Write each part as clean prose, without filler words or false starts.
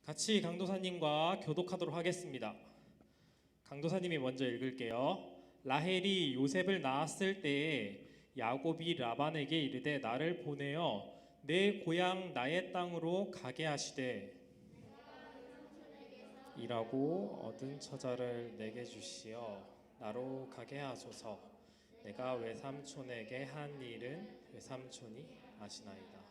같이 강도사님과 교독하도록 하겠습니다. 강도사님이 먼저 읽을게요. 라헬이 요셉을 낳았을 때에 야곱이 라반에게 이르되 나를 보내어 내 고향 나의 땅으로 가게 하시되 일하고 얻은 처자를 내게 주시어 나로 가게 하소서. 내가 외삼촌에게 한 일은 외삼촌이 아시나이다.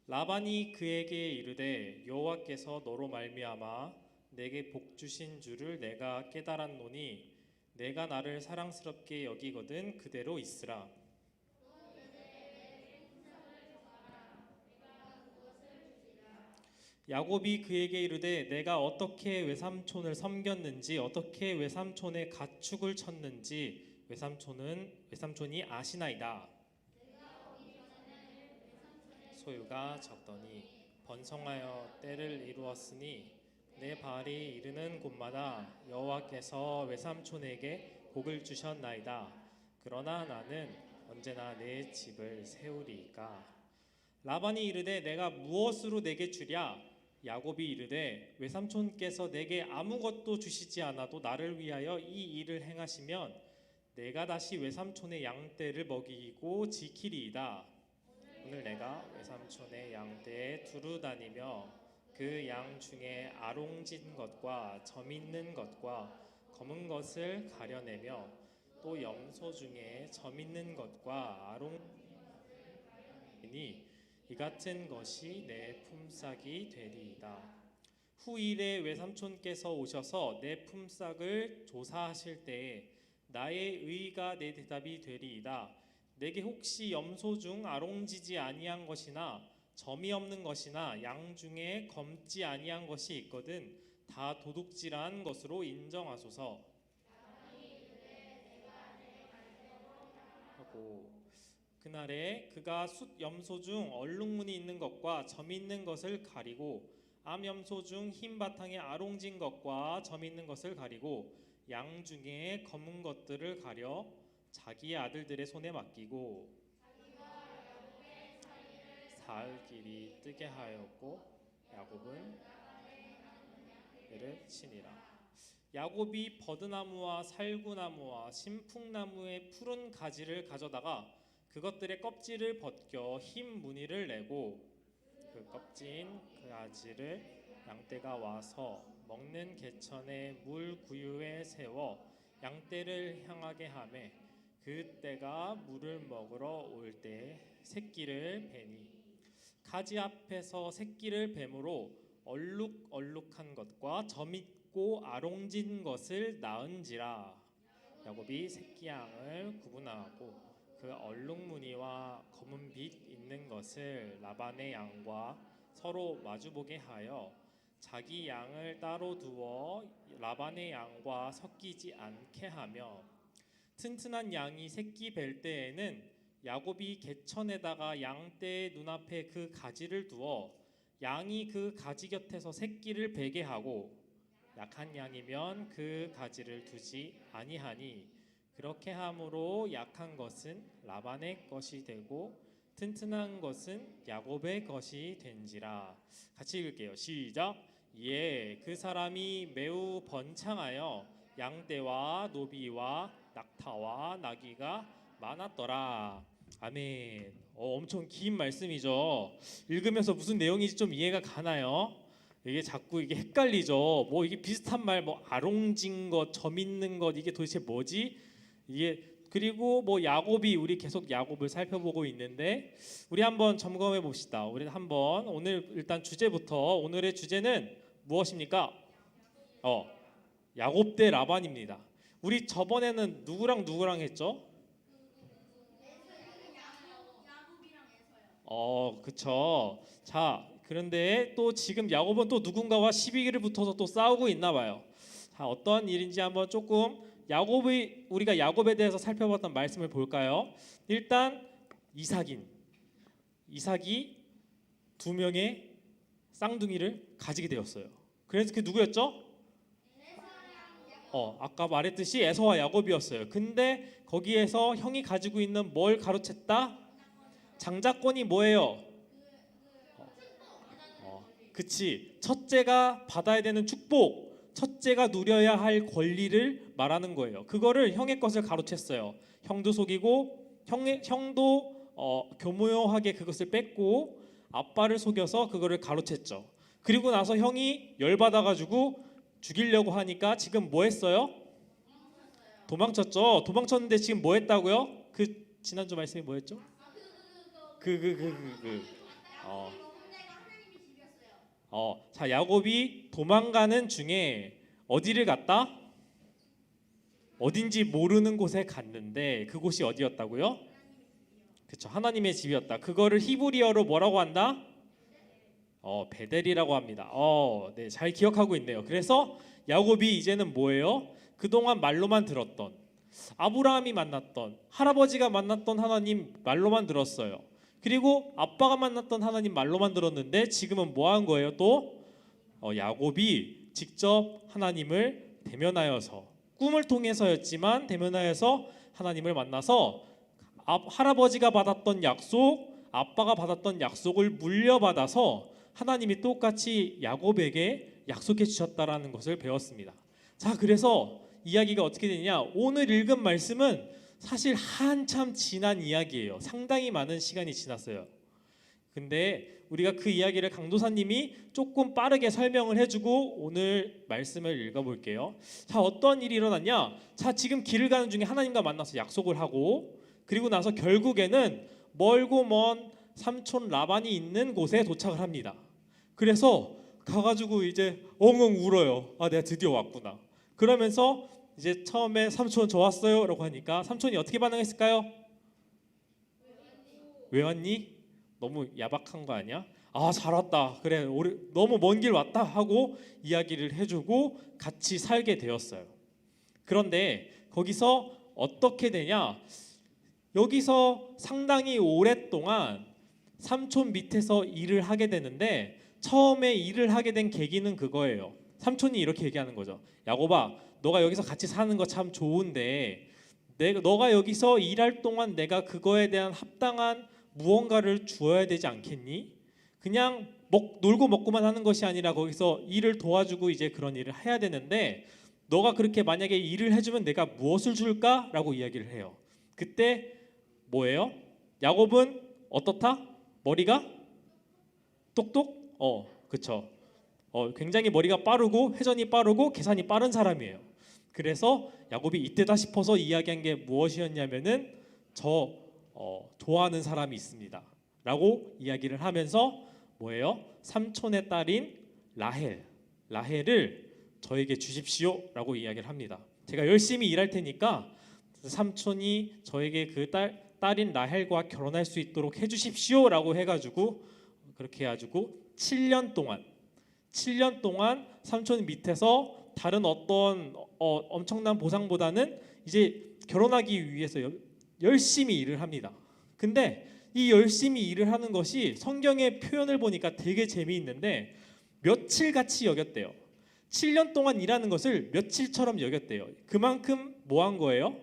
라반이 그에게 이르되 여호와께서 너로 말미암아 내게 복 주신 줄을 내가 깨달았노니 내가 나를 사랑스럽게 여기거든 그대로 있으라. 야곱이 그에게 이르되 내가 어떻게 외삼촌을 섬겼는지 어떻게 외삼촌의 가축을 쳤는지 외삼촌이 아시나이다. 소유가 적더니 번성하여 때를 이루었으니 내 발이 이르는 곳마다 여호와께서 외삼촌에게 복을 주셨나이다. 그러나 나는 언제나 내 집을 세우리이까. 라반이 이르되 내가 무엇으로 내게 주랴? 야곱이 이르되 외삼촌께서 내게 아무것도 주시지 않아도 나를 위하여 이 일을 행하시면 내가 다시 외삼촌의 양떼를 먹이고 지키리이다. 오늘 내가 외삼촌의 양떼에 두루 다니며 그 양 중에 아롱진 것과 점 있는 것과 검은 것을 가려내며 또 염소 중에 점 있는 것과 아롱이니 이 같은 것이 내 품삯이 되리이다. 후일에 외삼촌께서 오셔서 내 품삯을 조사하실 때에 나의 의가 내 대답이 되리이다. 내게 혹시 염소 중 아롱지지 아니한 것이나 점이 없는 것이나 양 중에 검지 아니한 것이 있거든 다 도둑질한 것으로 인정하소서 하고, 그날에 그가 숫 염소 중 얼룩무늬 있는 것과 점 있는 것을 가리고 암 염소 중 흰 바탕에 아롱진 것과 점 있는 것을 가리고 양 중에 검은 것들을 가려 자기의 아들들의 손에 맡기고 사흘 길이 뜨게 하였고 야곱은 그를 치니라. 야곱이 버드나무와 살구나무와 신풍나무의 푸른 가지를 가져다가 그것들의 껍질을 벗겨 흰 무늬를 내고 그 껍진 그 가지를 양떼가 와서 먹는 개천의 물 구유에 세워 양떼를 향하게 하매 그 떼가 물을 먹으러 올 때 새끼를 베니 가지 앞에서 새끼를 뱀으로 얼룩얼룩한 것과 점 있고 아롱진 것을 낳은지라. 야곱이 새끼 양을 구분하고 그 얼룩무늬와 검은 빛 있는 것을 라반의 양과 서로 마주보게 하여 자기 양을 따로 두어 라반의 양과 섞이지 않게 하며 튼튼한 양이 새끼 뵐 때에는 야곱이 개천에다가 양떼의 눈앞에 그 가지를 두어 양이 그 가지 곁에서 새끼를 베게 하고 약한 양이면 그 가지를 두지 아니하니 그렇게 함으로 약한 것은 라반의 것이 되고 튼튼한 것은 야곱의 것이 된지라. 같이 읽을게요. 시작. 예, 그 사람이 매우 번창하여 양떼와 노비와 낙타와 나귀가 많았더라. 아멘. 엄청 긴 말씀이죠. 읽으면서 무슨 내용인지 좀 이해가 가나요? 이게 자꾸 이게 헷갈리죠. 뭐 이게 비슷한 말, 뭐 아롱진 것, 점 있는 것, 이게 도대체 뭐지? 이게 그리고 뭐 야곱이 우리 계속 야곱을 살펴보고 있는데 우리 한번 점검해 봅시다. 우리 한번 오늘 일단 주제부터 오늘의 주제는 무엇입니까? 야곱 대 라반입니다. 우리 저번에는 누구랑 했죠? 그쵸. 자, 그런데 또 지금 야곱은 또 누군가와 시비를 붙어서 또 싸우고 있나 봐요. 자, 어떤 일인지 한번 조금 우리가 야곱에 대해서 살펴봤던 말씀을 볼까요? 일단 이삭이 두 명의 쌍둥이를 가지게 되었어요. 그래서 그 누구였죠? 아까 말했듯이 에서와 야곱이었어요. 근데 거기에서 형이 가지고 있는 뭘 가로챘다? 장자권이 뭐예요? 그치. 첫째가 받아야 되는 축복, 첫째가 누려야 할 권리를 말하는 거예요. 그거를 형의 것을 가로챘어요. 형도 속이고 형도 교묘하게 그것을 뺏고 아빠를 속여서 그거를 가로챘죠. 그리고 나서 형이 열받아가지고 죽이려고 하니까 지금 뭐 했어요? 도망쳤죠. 도망쳤는데 지금 뭐 했다고요? 그 지난주 말씀이 뭐였죠? 자, 야곱이 도망가는 중에 어디를 갔다? 어딘지 모르는 곳에 갔는데 그곳이 어디였다고요? 그렇죠. 하나님의 집이었다. 그거를 히브리어로 뭐라고 한다? 베델이라고 합니다. 네, 잘 기억하고 있네요. 그래서 야곱이 이제는 뭐예요? 그동안 말로만 들었던, 아브라함이 만났던, 할아버지가 만났던 하나님 말로만 들었어요. 그리고 아빠가 만났던 하나님 말로만 들었는데 지금은 뭐 한 거예요? 또 야곱이 직접 하나님을 대면하여서, 꿈을 통해서였지만 대면하여서 하나님을 만나서 할아버지가 받았던 약속, 아빠가 받았던 약속을 물려받아서 하나님이 똑같이 야곱에게 약속해 주셨다라는 것을 배웠습니다. 자, 그래서 이야기가 어떻게 되냐? 오늘 읽은 말씀은 사실 한참 지난 이야기예요. 상당히 많은 시간이 지났어요. 근데 우리가 그 이야기를 강도사님이 조금 빠르게 설명을 해주고 오늘 말씀을 읽어볼게요. 자, 어떤 일이 일어났냐? 자, 지금 길을 가는 중에 하나님과 만나서 약속을 하고, 그리고 나서 결국에는 멀고 먼 삼촌 라반이 있는 곳에 도착을 합니다. 그래서 가가지고 이제 엉엉 울어요. 아, 내가 드디어 왔구나. 그러면서 이제 처음에 삼촌 저 왔어요 라고 하니까 삼촌이 어떻게 반응했을까요? 왜 왔니? 너무 야박한 거 아니야? 아, 잘 왔다. 그래, 너무 먼 길 왔다 하고 이야기를 해주고 같이 살게 되었어요. 그런데 거기서 어떻게 되냐? 여기서 상당히 오랫동안 삼촌 밑에서 일을 하게 되는데, 처음에 일을 하게 된 계기는 그거예요. 삼촌이 이렇게 얘기하는 거죠. 야곱아, 너가 여기서 같이 사는 거 참 좋은데 너가 여기서 일할 동안 내가 그거에 대한 합당한 무언가를 주어야 되지 않겠니? 그냥 놀고 먹고만 하는 것이 아니라 거기서 일을 도와주고 이제 그런 일을 해야 되는데, 너가 그렇게 만약에 일을 해주면 내가 무엇을 줄까? 라고 이야기를 해요. 그때 뭐예요? 야곱은 어떻다? 머리가 똑똑? 그쵸. 굉장히 머리가 빠르고 회전이 빠르고 계산이 빠른 사람이에요. 그래서 야곱이 이때다 싶어서 이야기한 게 무엇이었냐면은 좋아하는 사람이 있습니다 라고 이야기를 하면서 뭐예요? 삼촌의 딸인 라헬을 저에게 주십시오 라고 이야기를 합니다. 제가 열심히 일할 테니까 삼촌이 저에게 그 딸인 라헬과 결혼할 수 있도록 해주십시오 라고 해가지고, 그렇게 해가지고 7년 동안 삼촌 밑에서 다른 어떤 엄청난 보상보다는 이제 결혼하기 위해서 열심히 일을 합니다. 근데 이 열심히 일을 하는 것이 성경의 표현을 보니까 되게 재미있는데 며칠같이 여겼대요. 7년 동안 일하는 것을 며칠처럼 여겼대요. 그만큼 뭐 한 거예요?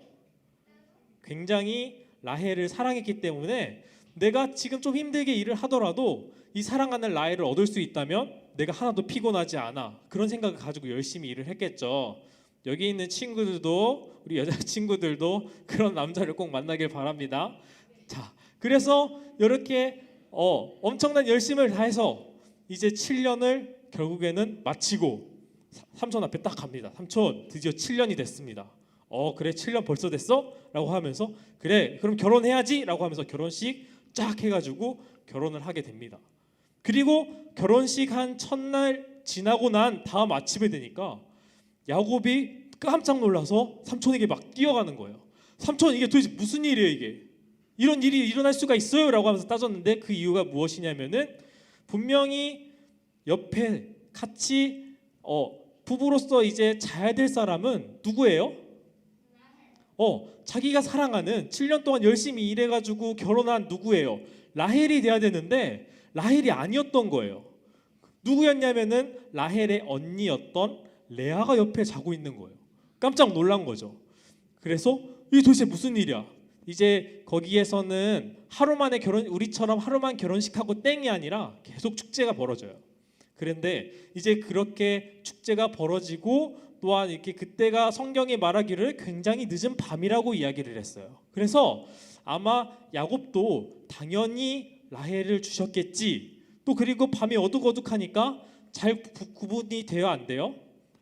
굉장히 라헬을 사랑했기 때문에 내가 지금 좀 힘들게 일을 하더라도 이 사랑하는 라헬을 얻을 수 있다면 내가 하나도 피곤하지 않아, 그런 생각을 가지고 열심히 일을 했겠죠. 여기 있는 친구들도, 우리 여자친구들도 그런 남자를 꼭 만나길 바랍니다. 자, 그래서 이렇게 엄청난 열심을 다해서 이제 7년을 결국에는 마치고 삼촌 앞에 딱 갑니다. 삼촌, 드디어 7년이 됐습니다. 그래, 7년 벌써 됐어? 라고 하면서, 그래, 그럼 결혼해야지 라고 하면서 결혼식 쫙 해가지고 결혼을 하게 됩니다. 그리고 결혼식 한 첫날 지나고 난 다음 아침에 되니까 야곱이 깜짝 놀라서 삼촌에게 막 뛰어가는 거예요. 삼촌, 이게 도대체 무슨 일이에요? 이게 이런 일이 일어날 수가 있어요? 라고 하면서 따졌는데 그 이유가 무엇이냐면은 분명히 옆에 같이 부부로서 이제 자야 될 사람은 누구예요? 자기가 사랑하는 7년 동안 열심히 일해가지고 결혼한 누구예요? 라헬이 돼야 되는데 라헬이 아니었던 거예요. 누구였냐면은 라헬의 언니였던 레아가 옆에 자고 있는 거예요. 깜짝 놀란 거죠. 그래서 이게 도대체 무슨 일이야? 이제 거기에서는 하루 만에 우리처럼 하루만 결혼식하고 땡이 아니라 계속 축제가 벌어져요. 그런데 이제 그렇게 축제가 벌어지고 또한 이렇게 그때가 성경이 말하기를 굉장히 늦은 밤이라고 이야기를 했어요. 그래서 아마 야곱도 당연히 라헬을 주셨겠지. 또 그리고 밤이 어둑어둑하니까 잘 구분이 돼요, 안 돼요?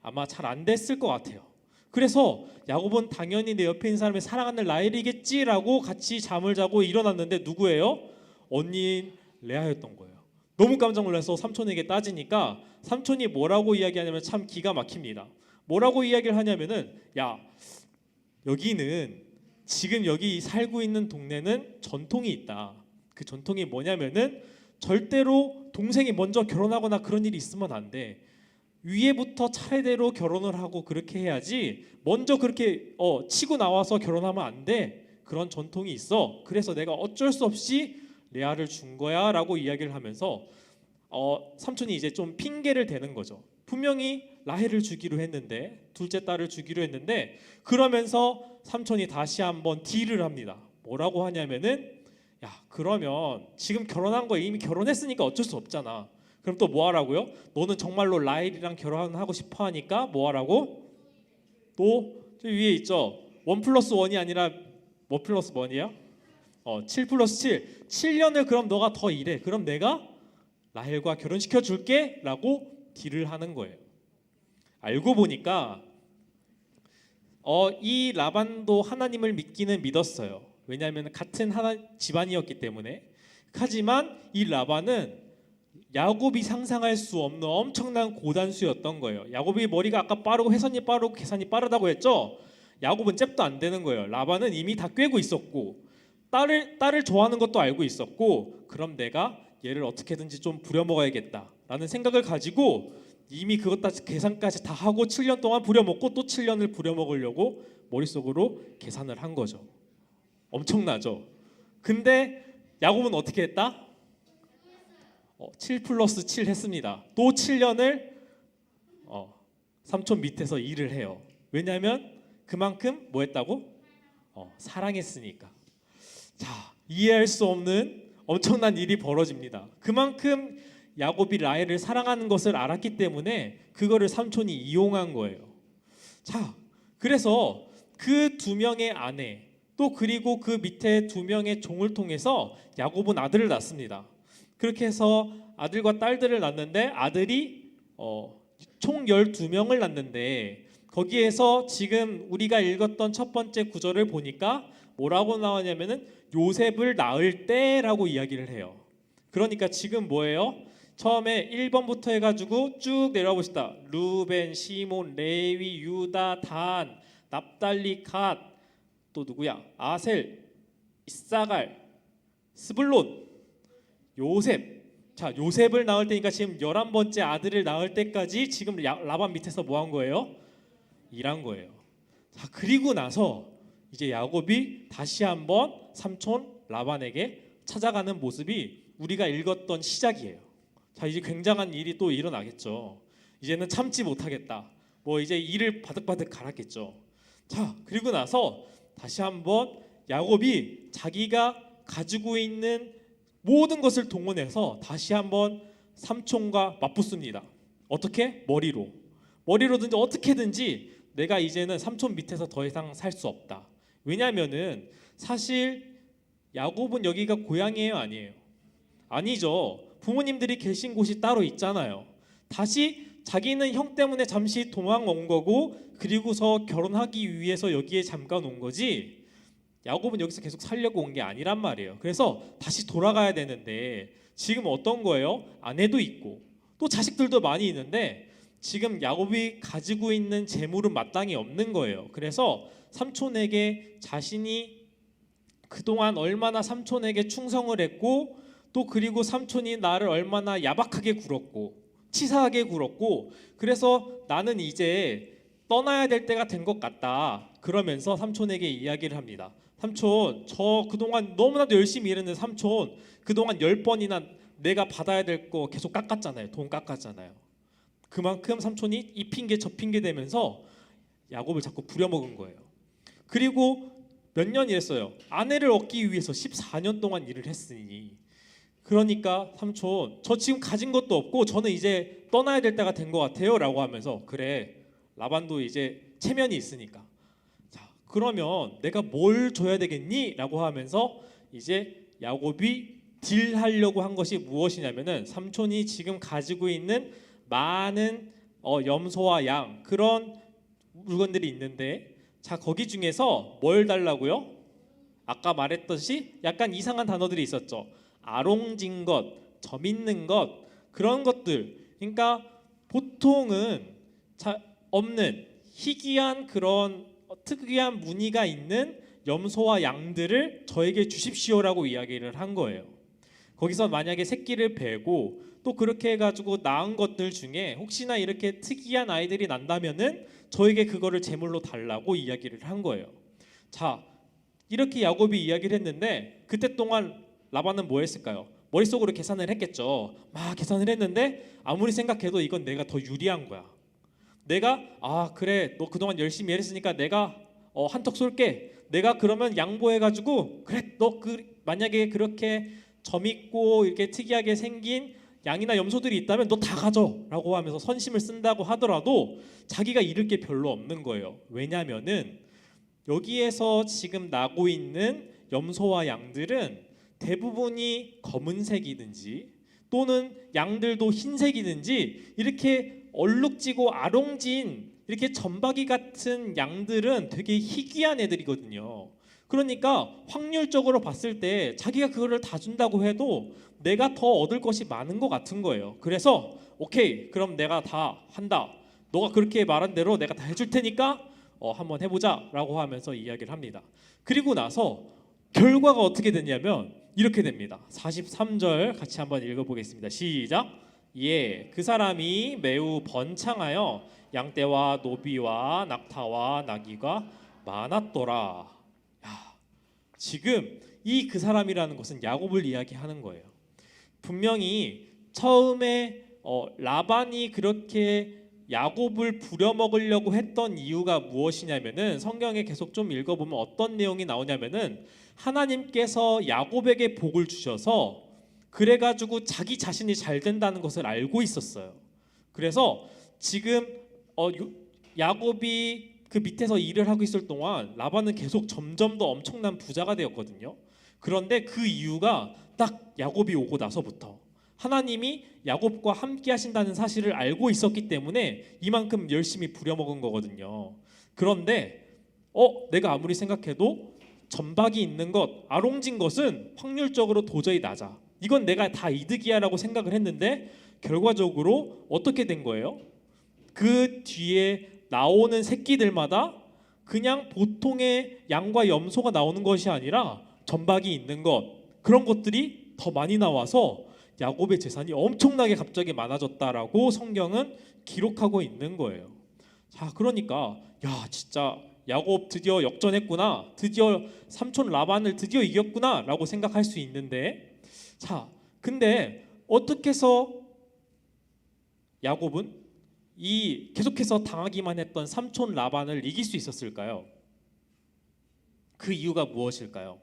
아마 잘 안 됐을 것 같아요. 그래서 야곱은 당연히 내 옆에 있는 사람이 사랑하는 라헬이겠지라고 같이 잠을 자고 일어났는데 누구예요? 언니인 레아였던 거예요. 너무 깜짝 놀라서 삼촌에게 따지니까 삼촌이 뭐라고 이야기하냐면 참 기가 막힙니다. 뭐라고 이야기를 하냐면은 야, 여기는 지금 여기 살고 있는 동네는 전통이 있다. 그 전통이 뭐냐면은 절대로 동생이 먼저 결혼하거나 그런 일이 있으면 안 돼. 위에부터 차례대로 결혼을 하고 그렇게 해야지 먼저 그렇게 치고 나와서 결혼하면 안 돼. 그런 전통이 있어. 그래서 내가 어쩔 수 없이 레아를 준 거야 라고 이야기를 하면서 삼촌이 이제 좀 핑계를 대는 거죠. 분명히 라헬을 주기로 했는데 둘째 딸을 주기로 했는데 그러면서 삼촌이 다시 한번 딜을 합니다. 뭐라고 하냐면은 야, 그러면 지금 결혼한 거 이미 결혼했으니까 어쩔 수 없잖아. 그럼 또 뭐 하라고요? 너는 정말로 라헬이랑 결혼하고 싶어 하니까 뭐 하라고? 또 저 위에 있죠. 1+1이 아니라 뭐 플러스 1이야? 7 플러스 7. 7년을 그럼 너가 더 일해. 그럼 내가 라헬과 결혼시켜 줄게 라고 딜을 하는 거예요. 알고 보니까 이 라반도 하나님을 믿기는 믿었어요. 왜냐하면 같은 집안이었기 때문에. 하지만 이 라반은 야곱이 상상할 수 없는 엄청난 고단수였던 거예요. 야곱이 머리가 아까 빠르고 회선이 빠르고 계산이 빠르다고 했죠. 야곱은 잽도 안 되는 거예요. 라반은 이미 다 꿰고 있었고 딸을 좋아하는 것도 알고 있었고 그럼 내가 얘를 어떻게든지 좀 부려먹어야겠다라는 생각을 가지고 이미 그것 다 계산까지 다 하고 7년 동안 부려먹고 또 7년을 부려먹으려고 머릿속으로 계산을 한 거죠. 엄청나죠. 근데 야곱은 어떻게 했다? 7+7 했습니다. 또 7년을 삼촌 밑에서 일을 해요. 왜냐하면 그만큼 뭐 했다고? 사랑했으니까. 자, 이해할 수 없는 엄청난 일이 벌어집니다. 그만큼 야곱이 라헬을 사랑하는 것을 알았기 때문에 그거를 삼촌이 이용한 거예요. 자, 그래서 그 두 명의 아내 또 그리고 그 밑에 두 명의 종을 통해서 야곱은 아들을 낳습니다. 그렇게 해서 아들과 딸들을 낳는데 아들이 총 12명을 낳는데 거기에서 지금 우리가 읽었던 첫 번째 구절을 보니까 뭐라고 나오냐면은 요셉을 낳을 때라고 이야기를 해요. 그러니까 지금 뭐예요? 처음에 1번부터 해가지고 쭉 내려와 봅시다. 루벤, 시몬, 레위, 유다, 단, 납달리, 갓, 또 누구야? 아셀, 이사갈, 스불론, 요셉. 자, 요셉을 낳을 때니까 지금 11번째 아들을 낳을 때까지 지금 라반 밑에서 뭐 한 거예요? 일한 거예요. 자, 그리고 나서 이제 야곱이 다시 한번 삼촌 라반에게 찾아가는 모습이 우리가 읽었던 시작이에요. 자, 이제 굉장한 일이 또 일어나겠죠. 이제는 참지 못하겠다. 뭐 이제 이를 바득바득 갈았겠죠. 자, 그리고 나서 다시 한번 야곱이 자기가 가지고 있는 모든 것을 동원해서 다시 한번 삼촌과 맞붙습니다. 어떻게? 머리로든지 어떻게든지 내가 이제는 삼촌 밑에서 더 이상 살 수 없다. 왜냐하면은 사실 야곱은 여기가 고향이에요, 아니에요? 아니죠. 부모님들이 계신 곳이 따로 있잖아요. 다시 자기는 형 때문에 잠시 도망 온 거고 그리고서 결혼하기 위해서 여기에 잠깐 온 거지. 야곱은 여기서 계속 살려고 온 게 아니란 말이에요. 그래서 다시 돌아가야 되는데 지금 어떤 거예요? 아내도 있고 또 자식들도 많이 있는데 지금 야곱이 가지고 있는 재물은 마땅히 없는 거예요. 그래서 삼촌에게 자신이 그동안 얼마나 삼촌에게 충성을 했고 또 그리고 삼촌이 나를 얼마나 야박하게 굴었고 치사하게 굴었고 그래서 나는 이제 떠나야 될 때가 된 것 같다. 그러면서 삼촌에게 이야기를 합니다. 삼촌, 저 그동안 너무나도 열심히 일했는데 삼촌 그동안 10번이나 내가 받아야 될 거 계속 깎았잖아요. 돈 깎았잖아요. 그만큼 삼촌이 이 핑계 저 핑계 대면서 야곱을 자꾸 부려먹은 거예요. 그리고 몇 년 일했어요. 아내를 얻기 위해서 14년 동안 일을 했으니 그러니까 삼촌, 저 지금 가진 것도 없고 저는 이제 떠나야 될 때가 된 것 같아요 라고 하면서, 그래, 라반도 이제 체면이 있으니까, 자 그러면 내가 뭘 줘야 되겠니? 라고 하면서 이제 야곱이 딜하려고 한 것이 무엇이냐면은, 삼촌이 지금 가지고 있는 많은 염소와 양, 그런 물건들이 있는데, 자 거기 중에서 뭘 달라고요? 아까 말했듯이 약간 이상한 단어들이 있었죠. 아롱진 것, 점 있는 것, 그런 것들. 그러니까 보통은 없는 희귀한 그런 특이한 무늬가 있는 염소와 양들을 저에게 주십시오라고 이야기를 한 거예요. 거기서 만약에 새끼를 베고 또 그렇게 해가지고 낳은 것들 중에 혹시나 이렇게 특이한 아이들이 난다면은 저에게 그거를 제물로 달라고 이야기를 한 거예요. 자, 이렇게 야곱이 이야기를 했는데, 그때 동안 라반은 뭐 했을까요? 머릿속으로 계산을 했겠죠. 막 계산을 했는데 아무리 생각해도 이건 내가 더 유리한 거야. 내가 그래, 너 그동안 열심히 일했으니까 내가 한턱 쏠게. 내가 그러면 양보해가지고, 그래, 너 만약에 그렇게 점 있고 이렇게 특이하게 생긴 양이나 염소들이 있다면 너 다 가져라고 하면서 선심을 쓴다고 하더라도 자기가 잃을 게 별로 없는 거예요. 왜냐하면은 여기에서 지금 나고 있는 염소와 양들은 대부분이 검은색이든지 또는 양들도 흰색이든지 이렇게 얼룩지고 아롱진 이렇게 점박이 같은 양들은 되게 희귀한 애들이거든요. 그러니까 확률적으로 봤을 때 자기가 그거를 다 준다고 해도 내가 더 얻을 것이 많은 것 같은 거예요. 그래서 오케이, 그럼 내가 다 한다. 너가 그렇게 말한 대로 내가 다 해줄 테니까 한번 해보자 라고 하면서 이야기를 합니다. 그리고 나서 결과가 어떻게 됐냐면 이렇게 됩니다. 43절 같이 한번 읽어보겠습니다. 시작. 예, 그 사람이 매우 번창하여 양떼와 노비와 낙타와 나귀가 많았더라. 야, 지금 이 그 사람이라는 것은 야곱을 이야기하는 거예요. 분명히 처음에 라반이 그렇게 야곱을 부려먹으려고 했던 이유가 무엇이냐면은, 성경에 계속 좀 읽어보면 어떤 내용이 나오냐면은, 하나님께서 야곱에게 복을 주셔서 그래가지고 자기 자신이 잘 된다는 것을 알고 있었어요. 그래서 지금 야곱이 그 밑에서 일을 하고 있을 동안 라반은 계속 점점 더 엄청난 부자가 되었거든요. 그런데 그 이유가 딱 야곱이 오고 나서부터 하나님이 야곱과 함께 하신다는 사실을 알고 있었기 때문에 이만큼 열심히 부려먹은 거거든요. 그런데 내가 아무리 생각해도 점박이 있는 것, 아롱진 것은 확률적으로 도저히 낮아. 이건 내가 다 이득이야 라고 생각을 했는데 결과적으로 어떻게 된 거예요? 그 뒤에 나오는 새끼들마다 그냥 보통의 양과 염소가 나오는 것이 아니라 점박이 있는 것, 그런 것들이 더 많이 나와서 야곱의 재산이 엄청나게 갑자기 많아졌다라고 성경은 기록하고 있는 거예요. 자, 그러니까 야, 진짜 야곱 드디어 역전했구나, 드디어 삼촌 라반을 드디어 이겼구나라고 생각할 수 있는데, 자, 근데 어떻게 해서 야곱은 이 계속해서 당하기만 했던 삼촌 라반을 이길 수 있었을까요? 그 이유가 무엇일까요?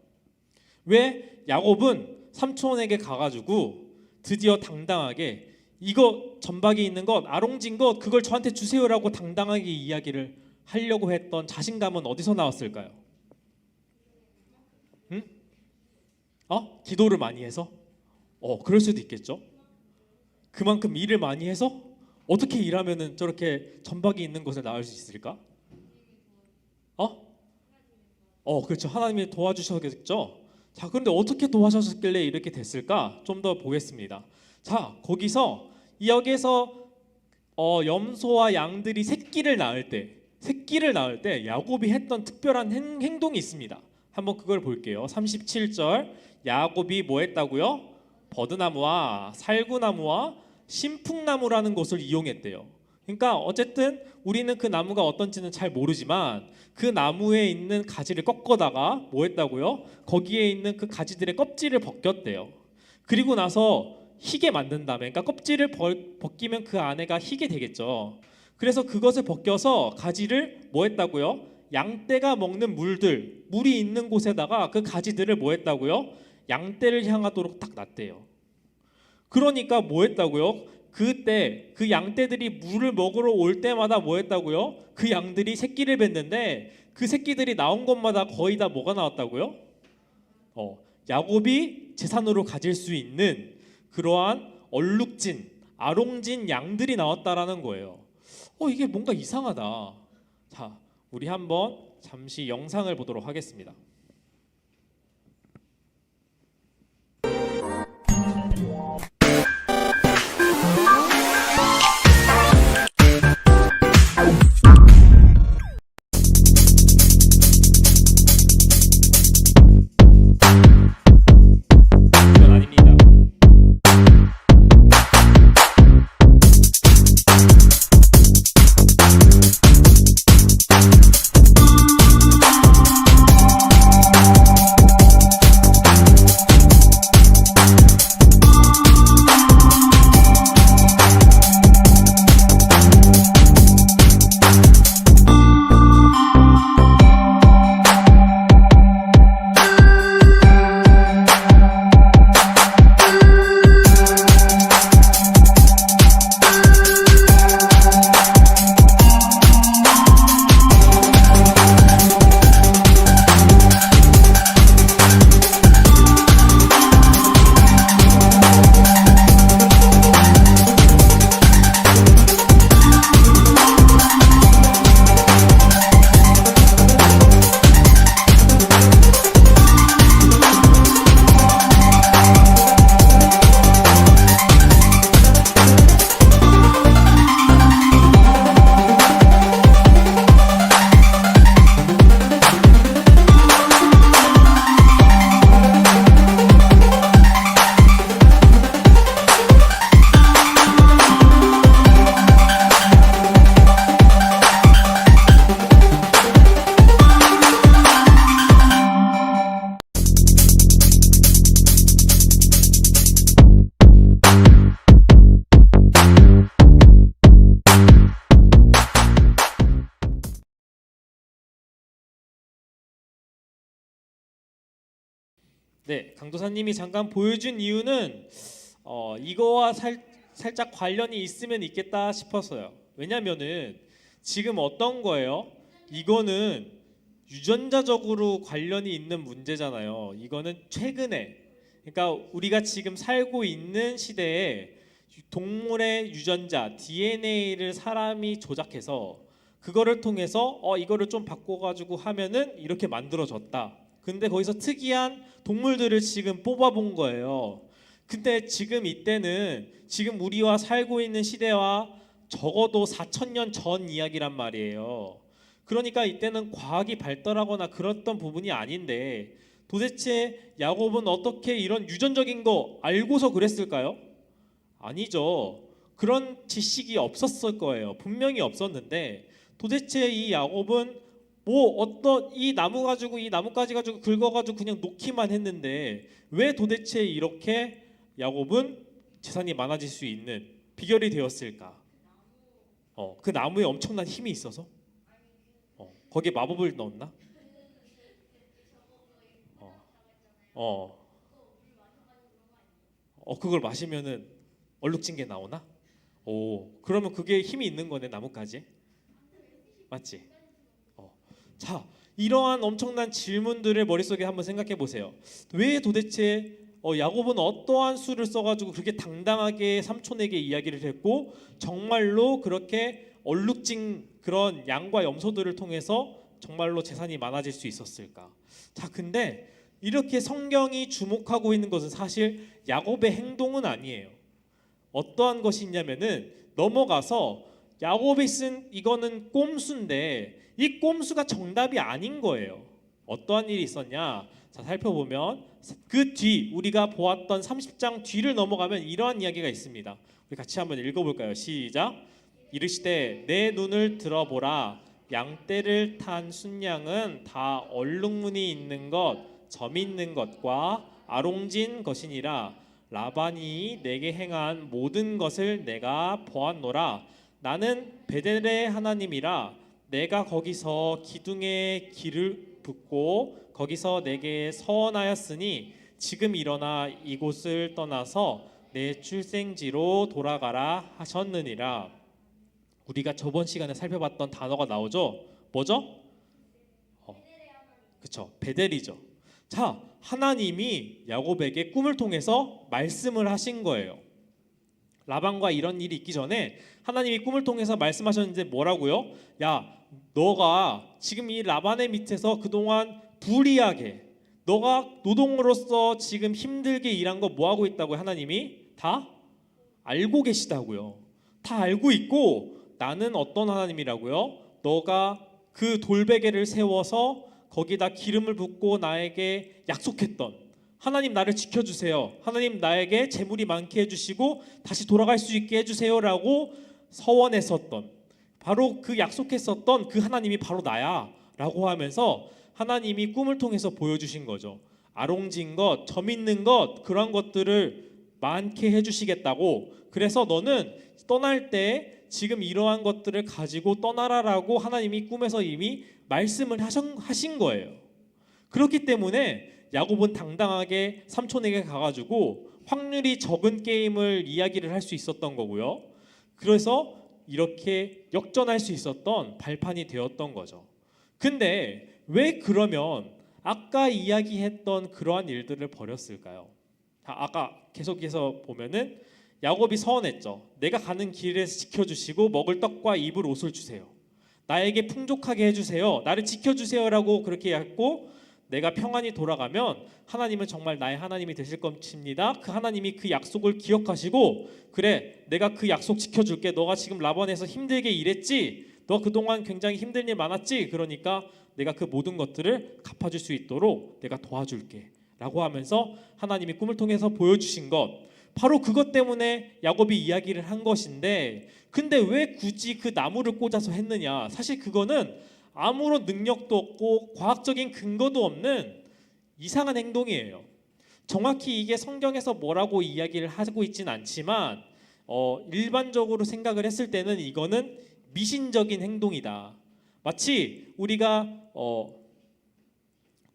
왜 야곱은 삼촌에게 가가지고 드디어 당당하게 이거 점박이 있는 것, 아롱진 것, 그걸 저한테 주세요라고 당당하게 이야기를 하려고 했던 자신감은 어디서 나왔을까요? 응? 기도를 많이 해서? 그럴 수도 있겠죠. 그만큼 일을 많이 해서 어떻게 일하면은 저렇게 점박이 있는 것을 낳을 수 있을까? 그렇죠. 하나님이 도와주셨겠죠. 자, 그런데 어떻게 도와주셨길래 이렇게 됐을까? 좀 더 보겠습니다. 자, 거기서 여기에서 염소와 양들이 새끼를 낳을 때 야곱이 했던 특별한 행동이 있습니다. 한번 그걸 볼게요. 37절, 야곱이 뭐 했다고요? 버드나무와 살구나무와 신풍나무라는 것을 이용했대요. 그러니까 어쨌든 우리는 그 나무가 어떤지는 잘 모르지만 그 나무에 있는 가지를 꺾어다가 뭐 했다고요? 거기에 있는 그 가지들의 껍질을 벗겼대요. 그리고 나서 희게 만든 다음에, 그러니까 껍질을 벗기면 그 안에가 희게 되겠죠. 그래서 그것을 벗겨서 가지를 뭐 했다고요? 양떼가 먹는 물이 있는 곳에다가 그 가지들을 뭐 했다고요? 양떼를 향하도록 딱 놨대요. 그러니까 뭐 했다고요? 그때 그 양떼들이 물을 먹으러 올 때마다 뭐 했다고요? 그 양들이 새끼를 뱉는데 그 새끼들이 나온 것마다 거의 다 뭐가 나왔다고요? 야곱이 재산으로 가질 수 있는 그러한 얼룩진, 아롱진 양들이 나왔다라는 거예요. 이게 뭔가 이상하다. 자, 우리 한번 잠시 영상을 보도록 하겠습니다. 이건 아닙니다. 네, 강도사님이 잠깐 보여준 이유는 이거와 살짝 관련이 있으면 있겠다 싶어서요. 왜냐면은 지금 어떤 거예요? 이거는 유전자적으로 관련이 있는 문제잖아요. 이거는 최근에, 그러니까 우리가 지금 살고 있는 시대에 동물의 유전자 DNA를 사람이 조작해서 그거를 통해서 이거를 좀 바꿔가지고 하면은 이렇게 만들어졌다. 근데 거기서 특이한 동물들을 지금 뽑아본 거예요. 근데 지금 이때는 지금 우리와 살고 있는 시대와 적어도 4,000년 전 이야기란 말이에요. 그러니까 이때는 과학이 발달하거나 그랬던 부분이 아닌데 도대체 야곱은 어떻게 이런 유전적인 거 알고서 그랬을까요? 아니죠. 그런 지식이 없었을 거예요. 분명히 없었는데 도대체 이 야곱은 뭐 어떤 이 나뭇가지 가지고 긁어가지고 그냥 놓기만 했는데 왜 도대체 이렇게 야곱은 재산이 많아질 수 있는 비결이 되었을까? 그 나무에 엄청난 힘이 있어서 거기에 마법을 넣었나? 어, 어, 그걸 마시면은 얼룩진 게 나오나? 그러면 그게 힘이 있는 거네 나뭇가지에, 맞지? 자, 이러한 엄청난 질문들을 머릿속에 한번 생각해 보세요. 왜 도대체 야곱은 어떠한 수를 써가지고 그렇게 당당하게 삼촌에게 이야기를 했고 정말로 그렇게 얼룩진 그런 양과 염소들을 통해서 정말로 재산이 많아질 수 있었을까? 자, 근데 이렇게 성경이 주목하고 있는 것은 사실 야곱의 행동은 아니에요. 어떠한 것이 있냐면은 넘어가서 야곱이 쓴 이거는 꼼수인데 이 꼼수가 정답이 아닌 거예요. 어떠한 일이 있었냐? 자, 살펴보면 그 뒤 우리가 보았던 30장 뒤를 넘어가면 이러한 이야기가 있습니다. 우리 같이 한번 읽어볼까요? 시작. 이르시되 내 눈을 들어보라. 양떼를 탄 순양은 다 얼룩무늬 있는 것, 점 있는 것과 아롱진 것이니라. 라반이 내게 행한 모든 것을 내가 보았노라. 나는 베델의 하나님이라. 내가 거기서 기둥에 기를 붓고 거기서 내게 서원하였으니 지금 일어나 이곳을 떠나서 내 출생지로 돌아가라 하셨느니라. 우리가 저번 시간에 살펴봤던 단어가 나오죠. 뭐죠? 그쵸, 베델이죠. 자, 하나님이 야곱에게 꿈을 통해서 말씀을 하신 거예요. 라반과 이런 일이 있기 전에 하나님이 꿈을 통해서 말씀하셨는데 뭐라고요? 야, 너가 지금 이 라반의 밑에서 그동안 불이하게 너가 노동으로서 지금 힘들게 일한 거 뭐하고 있다고요? 하나님이 다 알고 계시다고요. 다 알고 있고 나는 어떤 하나님이라고요? 너가 그 돌베개를 세워서 거기다 기름을 붓고 나에게 약속했던 하나님 나를 지켜주세요. 하나님 나에게 재물이 많게 해주시고 다시 돌아갈 수 있게 해주세요라고 서원했었던 바로 그 약속했었던 그 하나님이 바로 나야 라고 하면서 하나님이 꿈을 통해서 보여주신 거죠. 아롱진 것, 점 있는 것 그런 것들을 많게 해주시겠다고. 그래서 너는 떠날 때 지금 이러한 것들을 가지고 떠나라라고 하나님이 꿈에서 이미 말씀을 하신 거예요. 그렇기 때문에 야곱은 당당하게 삼촌에게 가가지고 확률이 적은 게임을 이야기를 할 수 있었던 거고요. 그래서 이렇게 역전할 수 있었던 발판이 되었던 거죠. 근데 왜 그러면 아까 이야기했던 그러한 일들을 버렸을까요? 아까 계속해서 보면은 야곱이 서원했죠. 내가 가는 길에서 지켜주시고 먹을 떡과 입을 옷을 주세요. 나에게 풍족하게 해주세요. 나를 지켜주세요라고 그렇게 했고 내가 평안히 돌아가면 하나님은 정말 나의 하나님이 되실 것입니다. 그 하나님이 그 약속을 기억하시고 그래 내가 그 약속 지켜줄게. 너가 지금 라반에서 힘들게 일했지. 너 그동안 굉장히 힘든 일 많았지. 그러니까 내가 그 모든 것들을 갚아줄 수 있도록 내가 도와줄게 라고 하면서 하나님이 꿈을 통해서 보여주신 것 바로 그것 때문에 야곱이 이야기를 한 것인데 근데 왜 굳이 그 나무를 꽂아서 했느냐. 사실 그거는 아무런 능력도 없고 과학적인 근거도 없는 이상한 행동이에요. 정확히 이게 성경에서 뭐라고 이야기를 하고 있진 않지만 일반적으로 생각을 했을 때는 이거는 미신적인 행동이다. 마치 우리가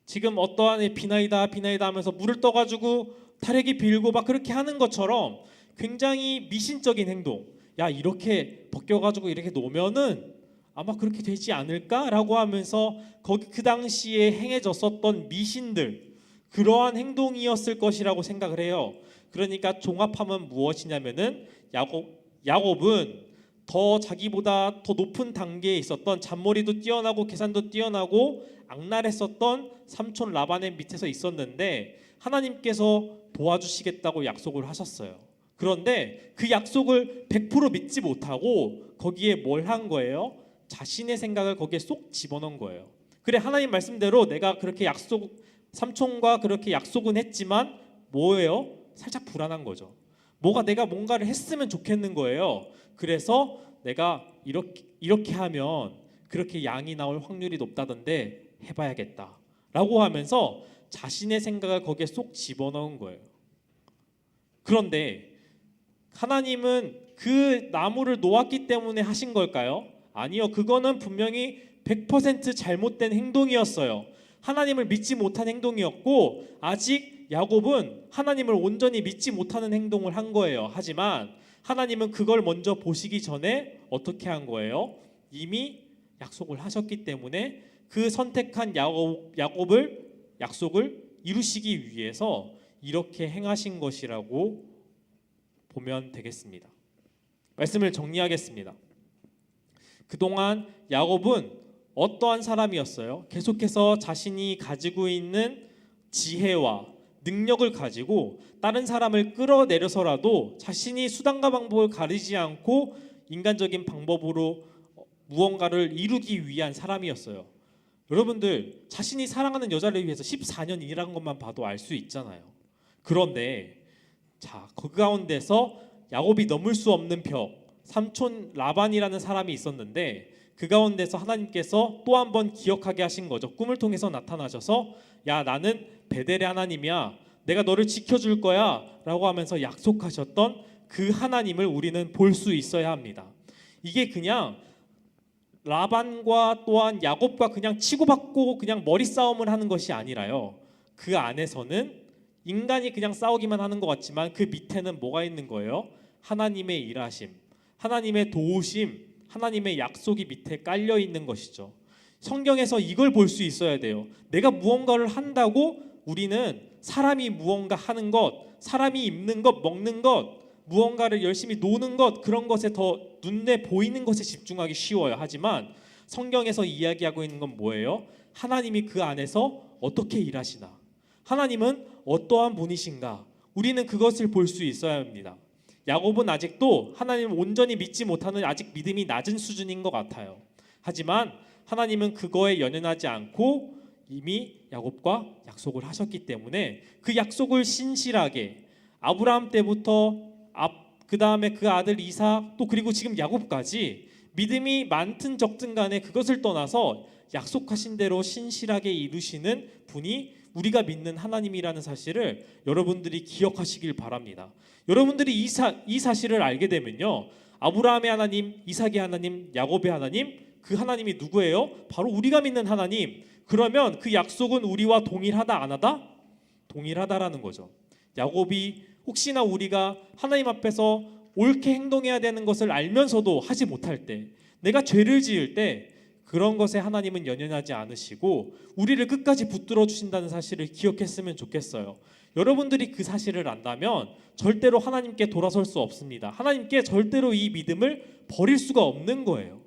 지금 어떠한 비나이다 하면서 물을 떠가지고 타래기 빌고 막 그렇게 하는 것처럼 굉장히 미신적인 행동. 야 이렇게 벗겨가지고 이렇게 놓으면은 아마 그렇게 되지 않을까라고 하면서 거기 그 당시에 행해졌었던 미신들 그러한 행동이었을 것이라고 생각을 해요. 그러니까 종합하면 무엇이냐면은 야곱은 더 자기보다 더 높은 단계에 있었던 잔머리도 뛰어나고 계산도 뛰어나고 악랄했었던 삼촌 라반의 밑에서 있었는데 하나님께서 도와주시겠다고 약속을 하셨어요. 그런데 그 약속을 100% 믿지 못하고 거기에 뭘 한 거예요? 자신의 생각을 거기에 쏙 집어넣은 거예요. 그래 하나님 말씀대로 내가 그렇게 삼촌과 그렇게 약속은 했지만 뭐예요? 살짝 불안한 거죠. 내가 뭔가를 했으면 좋겠는 거예요. 그래서 내가 이렇게 하면 그렇게 양이 나올 확률이 높다던데 해봐야겠다 라고 하면서 자신의 생각을 거기에 쏙 집어넣은 거예요. 그런데 하나님은 그 나무를 놓았기 때문에 하신 걸까요? 아니요. 그거는 분명히 100% 잘못된 행동이었어요. 하나님을 믿지 못한 행동이었고 아직 야곱은 하나님을 온전히 믿지 못하는 행동을 한 거예요. 하지만 하나님은 그걸 먼저 보시기 전에 어떻게 한 거예요? 이미 약속을 하셨기 때문에 그 선택한 야곱을 약속을 이루시기 위해서 이렇게 행하신 것이라고 보면 되겠습니다. 말씀을 정리하겠습니다. 그동안 야곱은 어떠한 사람이었어요? 계속해서 자신이 가지고 있는 지혜와 능력을 가지고 다른 사람을 끌어내려서라도 자신이 수단과 방법을 가리지 않고 인간적인 방법으로 무언가를 이루기 위한 사람이었어요. 여러분들 자신이 사랑하는 여자를 위해서 14년 일한 것만 봐도 알 수 있잖아요. 그런데 그 가운데서 야곱이 넘을 수 없는 벽 삼촌 라반이라는 사람이 있었는데 그 가운데서 하나님께서 또 한 번 기억하게 하신 거죠. 꿈을 통해서 나타나셔서 야 나는 베델의 하나님이야. 내가 너를 지켜줄 거야 라고 하면서 약속하셨던 그 하나님을 우리는 볼 수 있어야 합니다. 이게 그냥 라반과 또한 야곱과 그냥 치고받고 그냥 머리 싸움을 하는 것이 아니라요. 그 안에서는 인간이 그냥 싸우기만 하는 것 같지만 그 밑에는 뭐가 있는 거예요? 하나님의 일하심, 하나님의 도우심, 하나님의 약속이 밑에 깔려 있는 것이죠. 성경에서 이걸 볼 수 있어야 돼요. 내가 무언가를 한다고 우리는 사람이 무언가 하는 것, 사람이 입는 것, 먹는 것, 무언가를 열심히 노는 것, 그런 것에 더 눈에 보이는 것에 집중하기 쉬워요. 하지만 성경에서 이야기하고 있는 건 뭐예요? 하나님이 그 안에서 어떻게 일하시나? 하나님은 어떠한 분이신가? 우리는 그것을 볼 수 있어야 합니다. 야곱은 아직도 하나님을 온전히 믿지 못하는 아직 믿음이 낮은 수준인 것 같아요. 하지만 하나님은 그거에 연연하지 않고 이미 야곱과 약속을 하셨기 때문에 그 약속을 신실하게 아브라함 때부터 그 다음에 그 아들 이삭 또 그리고 지금 야곱까지 믿음이 많든 적든 간에 그것을 떠나서 약속하신 대로 신실하게 이루시는 분이 우리가 믿는 하나님이라는 사실을 여러분들이 기억하시길 바랍니다. 여러분들이 이 사실을 알게 되면요, 아브라함의 하나님, 이삭의 하나님, 야곱의 하나님, 그 하나님이 누구예요? 바로 우리가 믿는 하나님. 그러면 그 약속은 우리와 동일하다 안 하다? 동일하다라는 거죠. 야곱이 혹시나 우리가 하나님 앞에서 옳게 행동해야 되는 것을 알면서도 하지 못할 때, 내가 죄를 지을 때 그런 것에 하나님은 연연하지 않으시고 우리를 끝까지 붙들어 주신다는 사실을 기억했으면 좋겠어요. 여러분들이 그 사실을 안다면 절대로 하나님께 돌아설 수 없습니다. 하나님께 절대로 이 믿음을 버릴 수가 없는 거예요.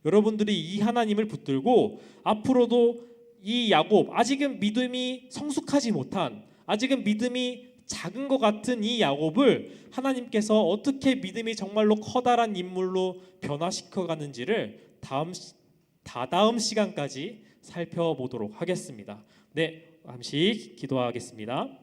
여러분들이 이 하나님을 붙들고 앞으로도 이 야곱, 아직은 믿음이 성숙하지 못한, 아직은 믿음이 작은 것 같은 이 야곱을 하나님께서 어떻게 믿음이 정말로 커다란 인물로 변화시켜 가는지를 다다음 시간까지 살펴보도록 하겠습니다. 네, 잠시 기도하겠습니다.